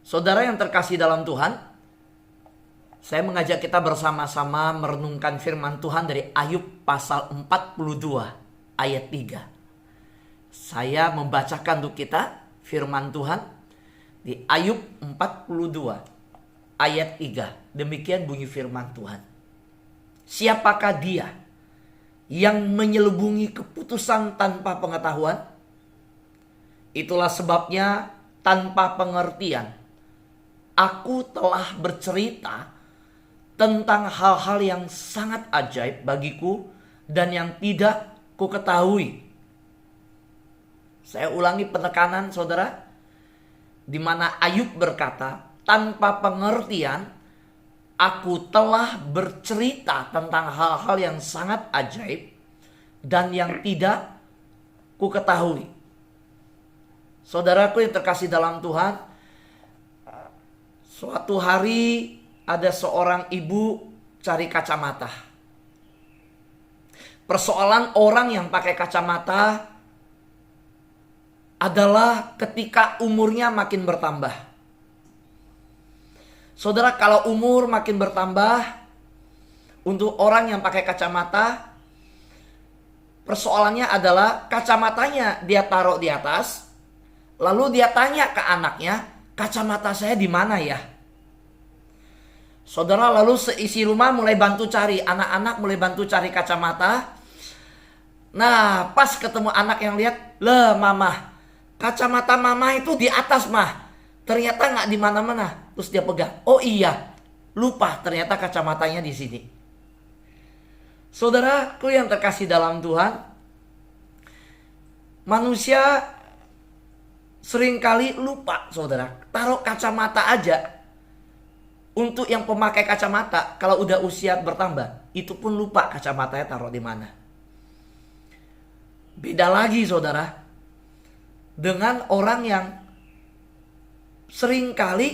Saudara yang terkasih dalam Tuhan, saya mengajak kita bersama-sama merenungkan firman Tuhan dari Ayub pasal 42 ayat 3. Saya membacakan untuk kita firman Tuhan di Ayub 42 ayat 3. Demikian bunyi firman Tuhan. Siapakah dia yang menyelubungi keputusan tanpa pengetahuan? Itulah sebabnya tanpa pengertian aku telah bercerita tentang hal-hal yang sangat ajaib bagiku dan yang tidak ku ketahui. Saya ulangi penekanan saudara, di mana Ayub berkata, tanpa pengertian aku telah bercerita tentang hal-hal yang sangat ajaib dan yang tidak ku ketahui. Saudaraku yang terkasih dalam Tuhan, suatu hari ada seorang ibu cari kacamata. Persoalan orang yang pakai kacamata adalah ketika umurnya makin bertambah. Saudara, kalau umur makin bertambah, untuk orang yang pakai kacamata, persoalannya adalah kacamatanya dia taruh di atas, lalu dia tanya ke anaknya, kacamata saya di mana ya? Saudara, lalu seisi rumah mulai bantu cari. Anak-anak mulai bantu cari kacamata. Nah, pas ketemu anak yang lihat, "Lah, mama, kacamata mama itu di atas, mah. Ternyata nggak di mana-mana." Terus dia pegang. "Oh iya, lupa ternyata kacamatanya di sini." Saudaraku yang terkasih dalam Tuhan, manusia seringkali lupa, saudara. Taruh kacamata aja. Untuk yang pemakai kacamata, kalau udah usia bertambah, itu pun lupa kacamatanya taruh di mana. Beda lagi, saudara, dengan orang yang seringkali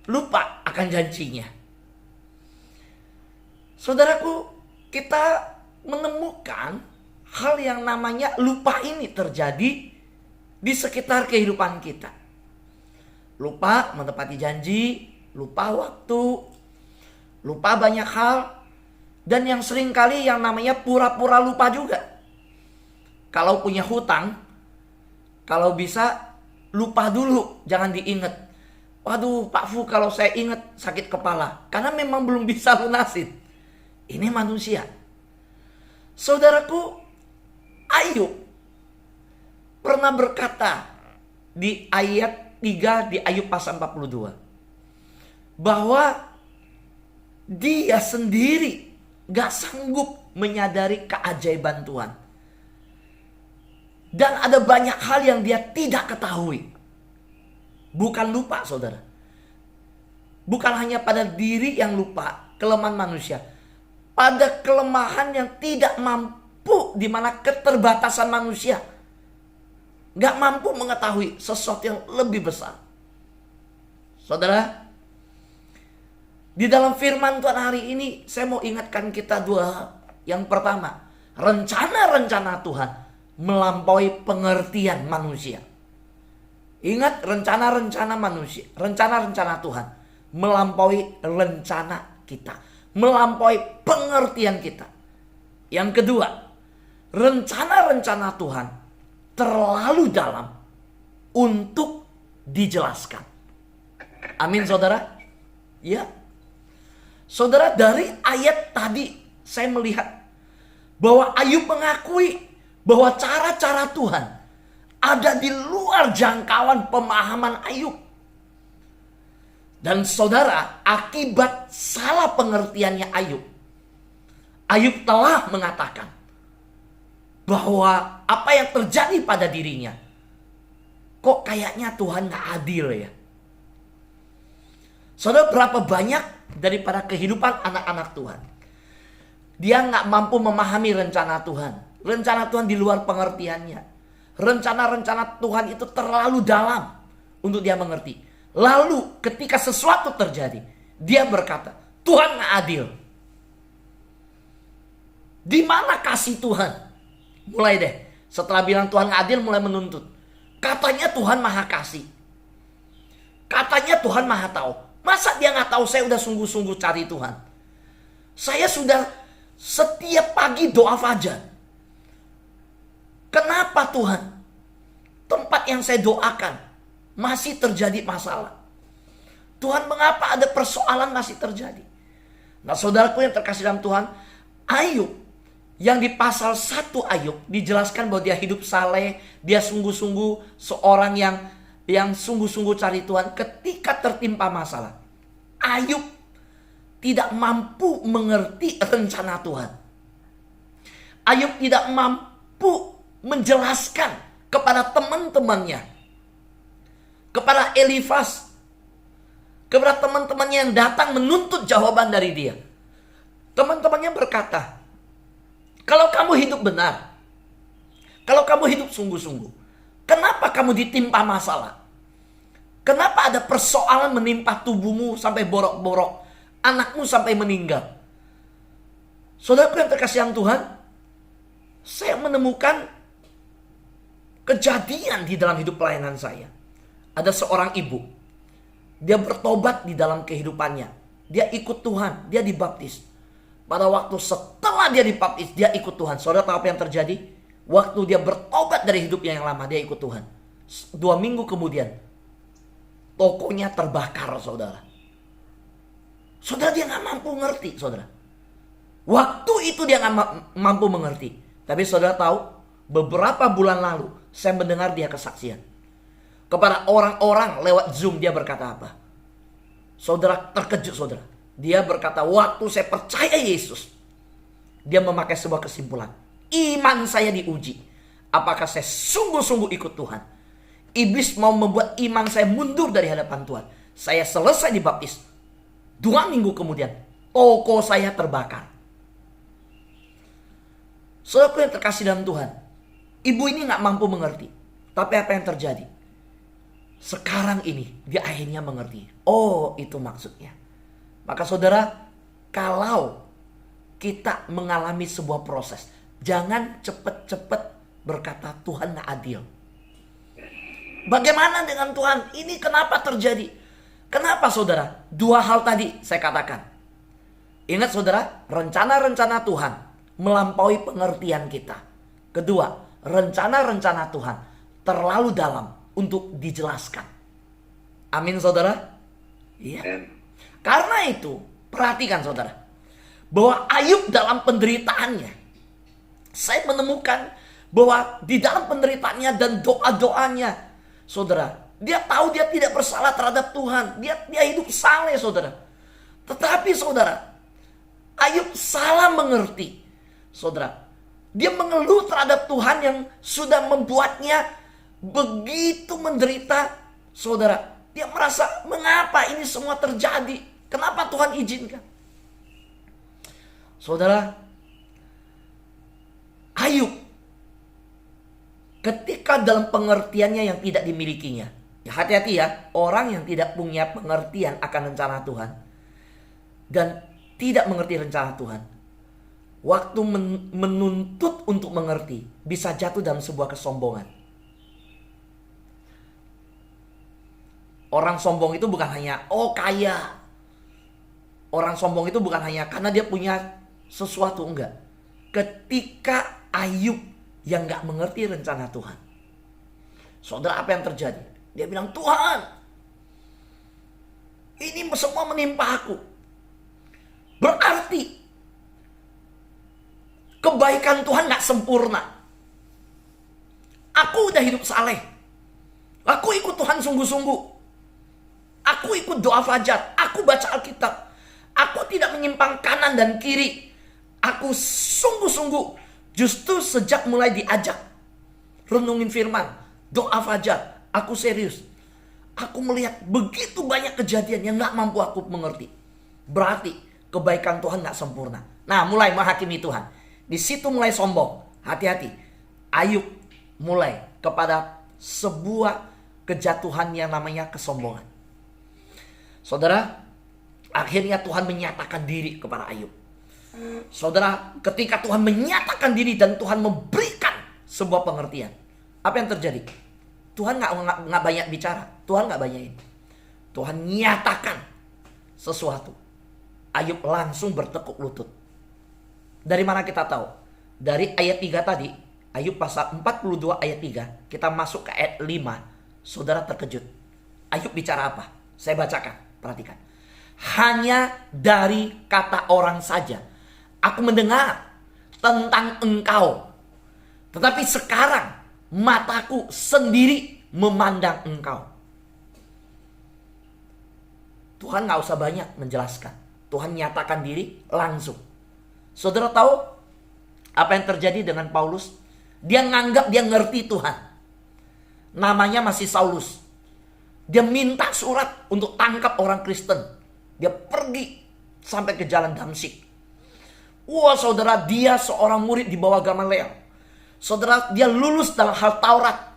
lupa akan janjinya. Saudaraku, kita menemukan hal yang namanya lupa ini terjadi di sekitar kehidupan kita. Lupa menepati janji, lupa waktu, lupa banyak hal, dan yang sering kali yang namanya pura-pura lupa juga. Kalau punya hutang, kalau bisa lupa dulu, jangan diingat. Waduh, Pak Fu, kalau saya ingat sakit kepala, karena memang belum bisa lunasin. Ini manusia. Saudaraku, Ayub pernah berkata di ayat 3 di Ayub pasal 42 bahwa dia sendiri gak sanggup menyadari keajaiban Tuhan. Dan ada banyak hal yang dia tidak ketahui. Bukan lupa, saudara. Bukan hanya pada diri yang lupa, kelemahan manusia. Pada kelemahan yang tidak mampu, di mana keterbatasan manusia gak mampu mengetahui sesuatu yang lebih besar. Saudara, di dalam firman Tuhan hari ini saya mau ingatkan kita dua hal. Yang pertama, rencana-rencana Tuhan melampaui pengertian manusia. Ingat, rencana-rencana manusia, rencana-rencana Tuhan melampaui rencana kita, melampaui pengertian kita. Yang kedua, rencana-rencana Tuhan terlalu dalam untuk dijelaskan. Amin, saudara? Ya. Saudara, dari ayat tadi saya melihat bahwa Ayub mengakui bahwa cara-cara Tuhan ada di luar jangkauan pemahaman Ayub. Dan saudara, akibat salah pengertiannya Ayub, Ayub telah mengatakan bahwa apa yang terjadi pada dirinya, kok kayaknya Tuhan gak adil ya. Saudara, berapa banyak daripada kehidupan anak-anak Tuhan, dia gak mampu memahami rencana Tuhan. Rencana Tuhan di luar pengertiannya. Rencana-rencana Tuhan itu terlalu dalam untuk dia mengerti. Lalu ketika sesuatu terjadi, dia berkata, Tuhan gak adil. Di mana kasih Tuhan? Mulai deh, setelah bilang Tuhan gak adil, mulai menuntut. Katanya Tuhan maha kasih. Katanya Tuhan Maha Tahu. Masa dia nggak tahu saya udah sungguh-sungguh cari Tuhan? Saya sudah setiap pagi doa fajar. Kenapa Tuhan? Tempat yang saya doakan masih terjadi masalah. Tuhan, mengapa ada persoalan masih terjadi? Nah, saudaraku yang terkasih dalam Tuhan, Ayub yang di pasal 1 Ayub dijelaskan bahwa dia hidup saleh, dia sungguh-sungguh seorang yang sungguh-sungguh cari Tuhan. Ketika tertimpa masalah, Ayub tidak mampu mengerti rencana Tuhan. Ayub tidak mampu menjelaskan kepada teman-temannya, kepada Elifas, kepada teman-temannya yang datang menuntut jawaban dari dia. Teman-temannya berkata, kalau kamu hidup benar, kalau kamu hidup sungguh-sungguh, kenapa kamu ditimpa masalah? Kenapa ada persoalan menimpa tubuhmu sampai borok-borok, anakmu sampai meninggal? Saudaraku yang terkasih dalam Tuhan, saya menemukan kejadian di dalam hidup pelayanan saya. Ada seorang ibu, dia bertobat di dalam kehidupannya. Dia ikut Tuhan, dia dibaptis. Pada waktu setelah dia dibaptis, dia ikut Tuhan. Saudara tahu apa yang terjadi? Waktu dia bertobat dari hidupnya yang lama, dia ikut Tuhan. 2 minggu kemudian, tokonya terbakar, saudara. Saudara, dia gak mampu mengerti, saudara. Waktu itu dia gak mampu mengerti. Tapi saudara tahu, beberapa bulan lalu, saya mendengar dia kesaksian. Kepada orang-orang lewat Zoom, dia berkata apa? Saudara terkejut, saudara. Dia berkata, waktu saya percaya Yesus, dia memakai sebuah kesimpulan. Iman saya diuji. Apakah saya sungguh-sungguh ikut Tuhan? Iblis mau membuat iman saya mundur dari hadapan Tuhan. Saya selesai dibaptis. 2 minggu kemudian, toko saya terbakar. Saudaraku yang terkasih dalam Tuhan, ibu ini gak mampu mengerti. Tapi apa yang terjadi? Sekarang ini, dia akhirnya mengerti. Oh, itu maksudnya. Maka saudara, kalau kita mengalami sebuah proses, jangan cepet-cepet berkata Tuhan gak adil. Bagaimana dengan Tuhan? Ini kenapa terjadi? Kenapa saudara? 2 hal tadi saya katakan. Ingat saudara, rencana-rencana Tuhan melampaui pengertian kita. Kedua, rencana-rencana Tuhan terlalu dalam untuk dijelaskan. Amin saudara? Iya. Karena itu, perhatikan saudara, bahwa Ayub dalam penderitaannya, saya menemukan bahwa di dalam penderitaannya dan doa-doanya, saudara, dia tahu dia tidak bersalah terhadap Tuhan. Dia hidup saleh, saudara. Tetapi saudara, Ayub salah mengerti. Saudara, dia mengeluh terhadap Tuhan yang sudah membuatnya begitu menderita. Saudara, dia merasa, mengapa ini semua terjadi? Kenapa Tuhan izinkan? Saudara, Ayub ketika dalam pengertiannya yang tidak dimilikinya. Ya, hati-hati ya, orang yang tidak punya pengertian akan rencana Tuhan dan tidak mengerti rencana Tuhan, waktu menuntut untuk mengerti, bisa jatuh dalam sebuah kesombongan. Orang sombong itu bukan hanya, oh kaya. Orang sombong itu bukan hanya karena dia punya sesuatu, enggak. Ketika Ayub yang gak mengerti rencana Tuhan, saudara, apa yang terjadi? Dia bilang, Tuhan, ini semua menimpa aku. Berarti kebaikan Tuhan gak sempurna. Aku udah hidup saleh. Aku ikut Tuhan sungguh-sungguh. Aku ikut doa fajar. Aku baca Alkitab. Aku tidak menyimpang kanan dan kiri. Aku sungguh-sungguh justru sejak mulai diajak renungin firman, doa fajar, aku serius. Aku melihat begitu banyak kejadian yang gak mampu aku mengerti. Berarti kebaikan Tuhan gak sempurna. Nah, mulai menghakimi Tuhan. Di situ mulai sombong. Hati-hati. Ayub mulai kepada sebuah kejatuhan yang namanya kesombongan. Saudara, akhirnya Tuhan menyatakan diri kepada Ayub. Saudara, ketika Tuhan menyatakan diri dan Tuhan memberikan sebuah pengertian, apa yang terjadi? Tuhan nggak banyak bicara. Tuhan nggak banyakin. Tuhan nyatakan sesuatu. Ayub langsung bertekuk lutut. Dari mana kita tahu? Dari ayat 3 tadi, Ayub pasal 42 ayat 3, kita masuk ke ayat 5. Saudara terkejut. Ayub bicara apa? Saya bacakan, perhatikan. Hanya dari kata orang saja aku mendengar tentang engkau. Tetapi sekarang mataku sendiri memandang engkau. Tuhan gak usah banyak menjelaskan. Tuhan nyatakan diri langsung. Saudara tahu apa yang terjadi dengan Paulus? Dia nganggap dia ngerti Tuhan. Namanya masih Saulus. Dia minta surat untuk tangkap orang Kristen. Dia pergi sampai ke jalan Damsyik. Wah saudara, dia seorang murid di bawah Gamaliel. Saudara, dia lulus dalam hal Taurat.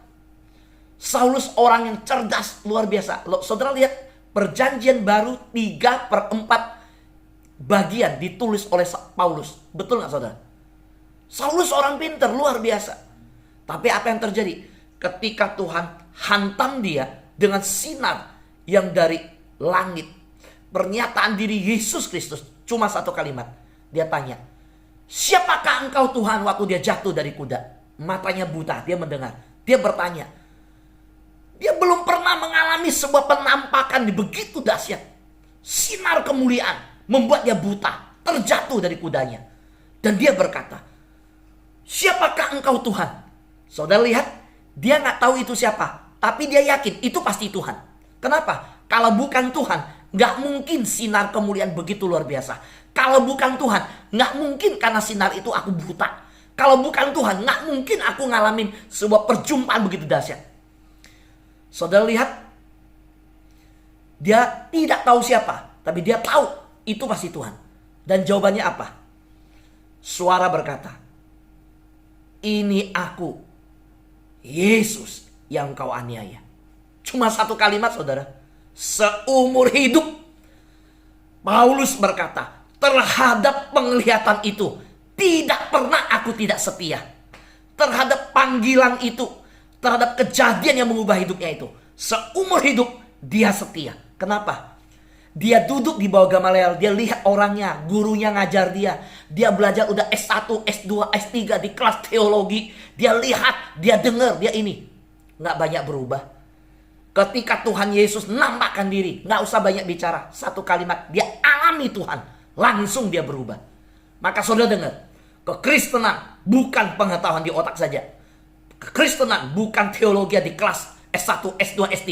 Saulus orang yang cerdas, luar biasa. Saudara lihat, Perjanjian Baru 3/4 bagian ditulis oleh Paulus. Betul gak saudara? Saulus orang pintar, luar biasa. Tapi apa yang terjadi? Ketika Tuhan hantam dia dengan sinar yang dari langit. Pernyataan diri Yesus Kristus. Cuma satu kalimat. Dia tanya, siapakah engkau Tuhan? Waktu dia jatuh dari kuda. Matanya buta, dia mendengar. Dia bertanya. Dia belum pernah mengalami sebuah penampakan yang begitu dahsyat. Sinar kemuliaan membuat dia buta, terjatuh dari kudanya. Dan dia berkata, siapakah engkau Tuhan? Saudara lihat, dia gak tahu itu siapa. Tapi dia yakin itu pasti Tuhan. Kenapa? Kalau bukan Tuhan, gak mungkin sinar kemuliaan begitu luar biasa. Kalau bukan Tuhan, gak mungkin karena sinar itu aku buta. Kalau bukan Tuhan, gak mungkin aku ngalamin sebuah perjumpaan begitu dahsyat. Saudara lihat, dia tidak tahu siapa, tapi dia tahu itu pasti Tuhan. Dan jawabannya apa? Suara berkata, ini aku, Yesus yang kau aniaya. Cuma satu kalimat saudara. Seumur hidup Paulus berkata, terhadap penglihatan itu tidak pernah aku tidak setia. Terhadap panggilan itu, terhadap kejadian yang mengubah hidupnya itu, seumur hidup dia setia. Kenapa? Dia duduk di bawah Gamaliel, dia lihat orangnya, gurunya ngajar dia. Dia belajar udah S1, S2, S3 di kelas teologi. Dia lihat, dia dengar, dia ini. Nggak banyak berubah. Ketika Tuhan Yesus nampakkan diri, nggak usah banyak bicara. Satu kalimat, dia alami Tuhan. Langsung dia berubah. Maka saudara dengar, kekristenan bukan pengetahuan di otak saja. Kekristenan bukan teologi di kelas S1, S2, S3.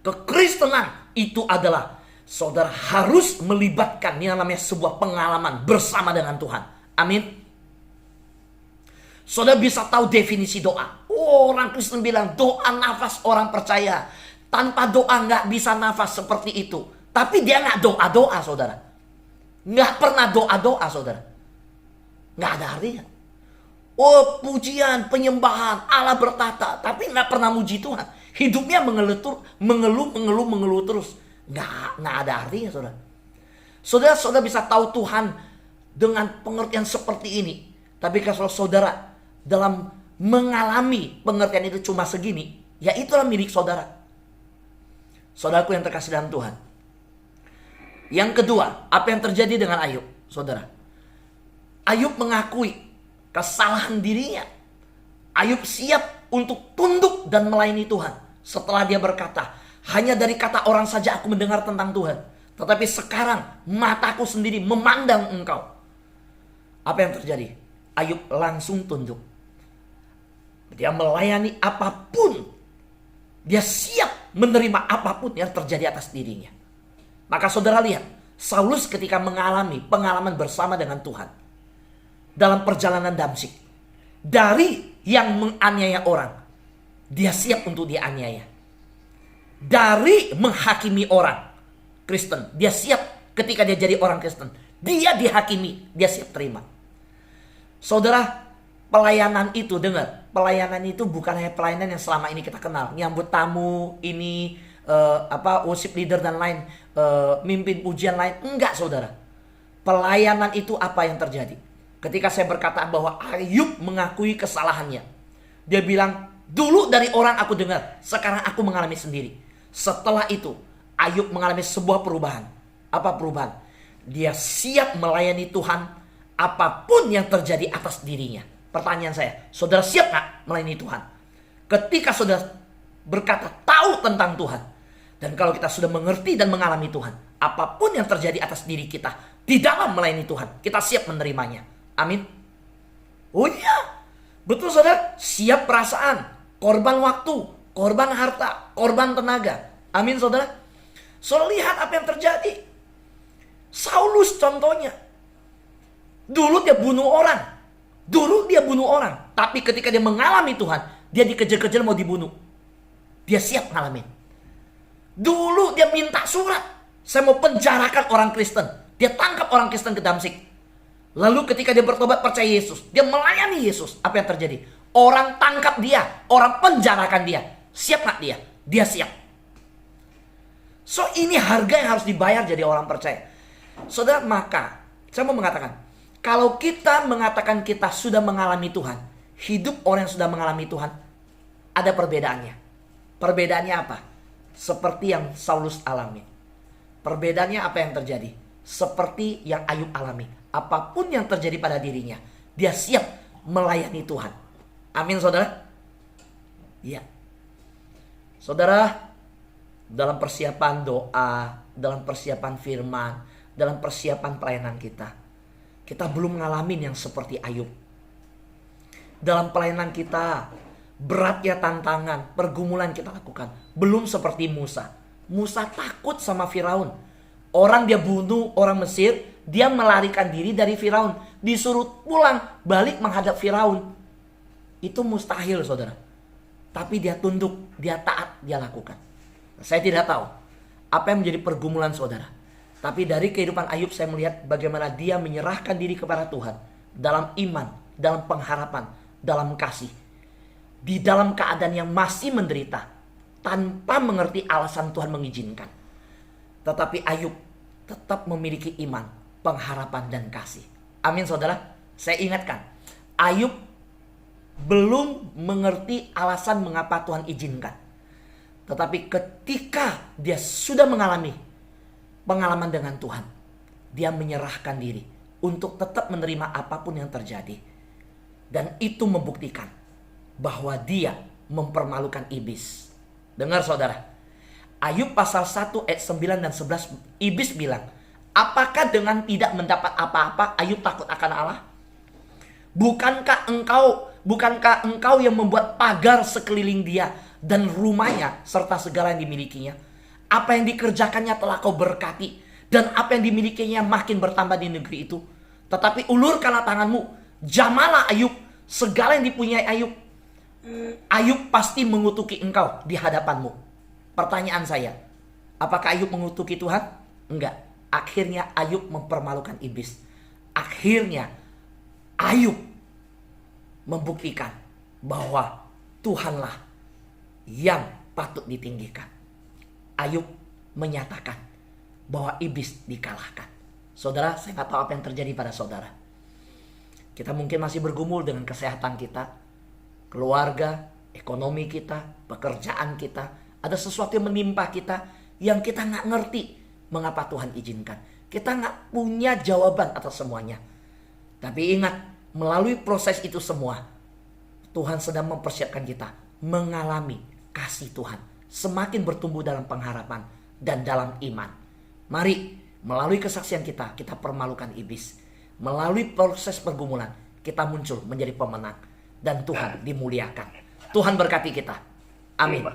Kekristenan itu adalah saudara harus melibatkan yang namanya sebuah pengalaman bersama dengan Tuhan. Amin. Saudara bisa tahu definisi doa. Orang Kristen bilang doa nafas orang percaya. Tanpa doa nggak bisa nafas seperti itu. Tapi dia nggak doa-doa saudara. Nggak pernah doa-doa saudara. Nggak ada artinya. Oh pujian, penyembahan, Allah bertata. Tapi nggak pernah muji Tuhan. Hidupnya mengeluh terus. Nggak ada artinya saudara. Saudara bisa tahu Tuhan dengan pengertian seperti ini. Tapi kalau saudara dalam mengalami pengertian itu cuma segini, ya itulah milik saudara. Saudaraku yang terkasih dalam Tuhan. Yang kedua, apa yang terjadi dengan Ayub, saudara? Ayub mengakui kesalahan dirinya. Ayub siap untuk tunduk dan melayani Tuhan. Setelah dia berkata, hanya dari kata orang saja aku mendengar tentang Tuhan. Tetapi sekarang mataku sendiri memandang engkau. Apa yang terjadi? Ayub langsung tunduk. Dia melayani apapun. Dia siap menerima apapun yang terjadi atas dirinya. Maka saudara lihat, Saulus ketika mengalami pengalaman bersama dengan Tuhan dalam perjalanan Damsyik, dari yang menganiaya orang, dia siap untuk dianiaya. Dari menghakimi orang Kristen, dia siap ketika dia jadi orang Kristen. Dia dihakimi, dia siap terima. Saudara, pelayanan itu, dengar, pelayanan itu bukan hanya pelayanan yang selama ini kita kenal, nyambut tamu, ini worship leader dan lain, mimpin pujian lain. Enggak saudara. Pelayanan itu apa yang terjadi? Ketika saya berkata bahwa Ayub mengakui kesalahannya, dia bilang, dulu dari orang aku dengar, sekarang aku mengalami sendiri. Setelah itu Ayub mengalami sebuah perubahan. Apa perubahan? Dia siap melayani Tuhan apapun yang terjadi atas dirinya. Pertanyaan saya, saudara siap gak melayani Tuhan? Ketika saudara berkata tahu tentang Tuhan, dan kalau kita sudah mengerti dan mengalami Tuhan, apapun yang terjadi atas diri kita di dalam melayani Tuhan, kita siap menerimanya. Amin. Oh iya, betul saudara. Siap perasaan, korban waktu, korban harta, korban tenaga. Amin saudara. So lihat apa yang terjadi. Saulus contohnya. Dulu dia bunuh orang. Tapi ketika dia mengalami Tuhan, dia dikejar-kejar mau dibunuh. Dia siap ngalamin. Dulu dia minta surat, saya mau penjarakan orang Kristen. Dia tangkap orang Kristen ke Damsik. Lalu ketika dia bertobat percaya Yesus, dia melayani Yesus. Apa yang terjadi? Orang tangkap dia, orang penjarakan dia. Siap gak dia? Dia siap. So ini harga yang harus dibayar jadi orang percaya. Saudara, maka saya mau mengatakan, kalau kita mengatakan kita sudah mengalami Tuhan, hidup orang yang sudah mengalami Tuhan, ada perbedaannya. Perbedaannya apa? Seperti yang Saulus alami. Perbedaannya apa yang terjadi? Seperti yang Ayub alami. Apapun yang terjadi pada dirinya, dia siap melayani Tuhan. Amin saudara? Iya. Saudara, dalam persiapan doa, dalam persiapan firman, dalam persiapan pelayanan kita belum ngalamin yang seperti Ayub. Dalam pelayanan kita, beratnya tantangan, pergumulan kita lakukan, belum seperti Musa. Musa takut sama Firaun. Orang dia bunuh orang Mesir, dia melarikan diri dari Firaun, disuruh pulang, balik menghadap Firaun. Itu mustahil saudara. Tapi dia tunduk, dia taat, dia lakukan. Saya tidak tahu apa yang menjadi pergumulan saudara. Tapi dari kehidupan Ayub saya melihat bagaimana dia menyerahkan diri kepada Tuhan. Dalam iman, dalam pengharapan, dalam kasih. Di dalam keadaan yang masih menderita. Tanpa mengerti alasan Tuhan mengizinkan. Tetapi Ayub tetap memiliki iman, pengharapan dan kasih. Amin saudara. Saya ingatkan, Ayub belum mengerti alasan mengapa Tuhan izinkan. Tetapi ketika dia sudah mengalami pengalaman dengan Tuhan, dia menyerahkan diri untuk tetap menerima apapun yang terjadi. Dan itu membuktikan bahwa dia mempermalukan iblis. Dengar saudara, Ayub pasal 1 ayat 9 dan 11, iblis bilang, apakah dengan tidak mendapat apa-apa Ayub takut akan Allah? Bukankah engkau yang membuat pagar sekeliling dia dan rumahnya serta segala yang dimilikinya? Apa yang dikerjakannya telah kau berkati, dan apa yang dimilikinya makin bertambah di negeri itu. Tetapi ulurkanlah tanganmu, jamalah Ayub, segala yang dipunyai Ayub. Ayub pasti mengutuki engkau di hadapanmu. Pertanyaan saya, apakah Ayub mengutuki Tuhan? Enggak. Akhirnya Ayub mempermalukan iblis. Akhirnya Ayub membuktikan bahwa Tuhanlah yang patut ditinggikan. Ayub menyatakan bahwa iblis dikalahkan. Saudara, saya nggak tahu apa yang terjadi pada saudara. Kita mungkin masih bergumul dengan kesehatan kita, keluarga, ekonomi kita, pekerjaan kita. Ada sesuatu yang menimpa kita yang kita nggak ngerti mengapa Tuhan izinkan. Kita nggak punya jawaban atas semuanya. Tapi ingat, melalui proses itu semua, Tuhan sedang mempersiapkan kita mengalami kasih Tuhan. Semakin bertumbuh dalam pengharapan dan dalam iman. Mari melalui kesaksian kita permalukan iblis. Melalui proses pergumulan kita muncul menjadi pemenang. Dan Tuhan dimuliakan. Tuhan berkati kita. Amin.